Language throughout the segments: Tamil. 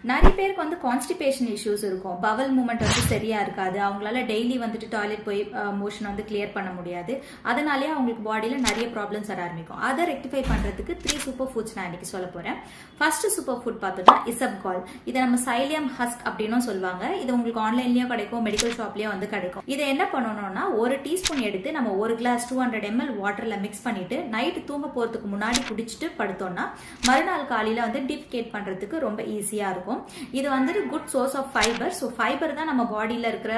நிறைய பேருக்கு வந்து கான்ஸ்டிபேஷன் இஷ்யூஸ் இருக்கும். பவல் மூவ்மெண்ட் வந்து சரியா இருக்காது. அவங்களால டெய்லி வந்துட்டு டாய்லெட் போய் மோஷன் வந்து கிளியர் பண்ண முடியாது. அதனாலேயே அவங்களுக்கு பாடியில நிறைய ப்ராப்ளம்ஸ் வர ஆரம்பிக்கும். அதை ரெக்டிஃபை பண்றதுக்கு 3 சூப்பர் ஃபுட்ஸ் நான் இன்னைக்கு சொல்ல போறேன். ஃபர்ஸ்ட் சூப்பர் ஃபுட் பார்த்தோம்னா இசப்கால். இதை நம்ம சைலியம் ஹஸ்க் அப்படின்னு சொல்லுவாங்க. இது உங்களுக்கு ஆன்லைன்லயும் கிடைக்கும், மெடிக்கல் ஷாப்லயும் வந்து கிடைக்கும். இதை என்ன பண்ணணும்னா ஒரு டீஸ்பூன் எடுத்து நம்ம ஒரு கிளாஸ் 200 ml வாட்டர்ல மிக்ஸ் பண்ணிட்டு நைட் தூங்க போறதுக்கு முன்னாடி குடிச்சிட்டு படுத்தோம்னா மறுநாள் காலையில வந்து டிஃபிகேட் பண்றதுக்கு ரொம்ப ஈஸியா இருக்கும். இது வந்துட்டு good source of fibre. So fibre தான் நம்ம பாடியில இருக்கிற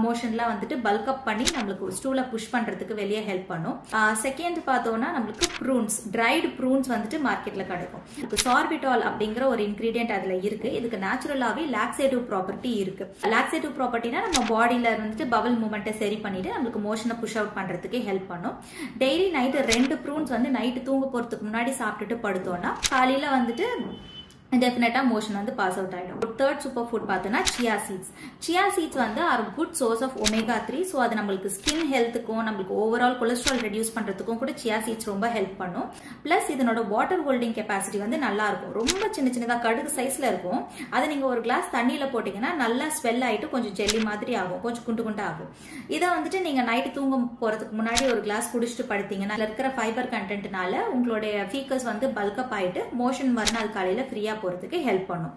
மோஷன்லாம் வந்துட்டு பல்க் அப் பண்ணி நம்மளுக்கு ஸ்டூல புஷ் பண்றதுக்கு வெளியே ஹெல்ப் பண்ணும். செகண்ட் பார்த்தோம்னா நம்மளுக்கு ப்ரூன்ஸ், ட்ரைடு ப்ரூன்ஸ் வந்துட்டு மார்க்கெட்ல கிடைக்கும். இதுக்கு சார்பிட்டால் அப்படிங்கிற ஒரு இன்கிரீடியன்ட் அதுல இருக்கு. இதுக்கு நேச்சுரலாவே லாக்ஸேட்டிவ் ப்ராப்பர்ட்டி இருக்கு. லாக்ஸேட்டிவ் ப்ராப்பர்ட்டினா நம்ம பாடியில வந்துட்டு பவல் மூவ்மெண்ட்டை சரி பண்ணிட்டு நம்மளுக்கு மோஷனை புஷ் அவுட் பண்றதுக்கு ஹெல்ப் பண்ணும். டெய்லி நைட்டு 2 ப்ரூன்ஸ் வந்து நைட்டு தூங்க போறதுக்கு முன்னாடி சாப்பிட்டுட்டு படுத்தோம்னா காலையில வந்துட்டு டெஃபினட்டா மோஷன் வந்து பாஸ் அவுட் ஆயிடும். தேர்ட் சூப்பர் ஃபுட் பார்த்தோம்னா சியா சீட்ஸ். சியா சீட்ஸ் வந்து are good source of omega 3. So அது நம்மளுக்கு ஸ்கின் ஹெல்த்துக்கும் நம்மளுக்கு ஓவரால் கொலஸ்ட்ரால் ரெடியூஸ் பண்றதுக்கும் கூட சியா சீட்ஸ் ரொம்ப ஹெல்ப் பண்ணும். பிளஸ் இதனோட வாட்டர் ஹோல்டிங் கெப்பாசிட்டி வந்து நல்லா இருக்கும். ரொம்ப சின்ன சின்னதாக கடுகு சைஸ்ல இருக்கும். அதை நீங்க ஒரு கிளாஸ் தண்ணியில போட்டீங்கன்னா நல்லா ஸ்வெல் ஆயிட்டு கொஞ்சம் ஜெல்லி மாதிரி ஆகும், கொஞ்சம் குண்டு குண்டா ஆகும். இதை வந்துட்டு நீங்க நைட்டு தூங்க போறதுக்கு முன்னாடி ஒரு கிளாஸ் குடிச்சிட்டு படுத்தீங்கன்னா அதுல இருக்கிற ஃபைபர் கண்டென்ட்னால உங்களுடைய ஃபீக்கஸ் வந்து பல்கப் ஆயிட்டு மோஷன் மறுநாள் காலையில ஃப்ரீயா போறதுக்கு ஹெல்ப் பண்ணும்.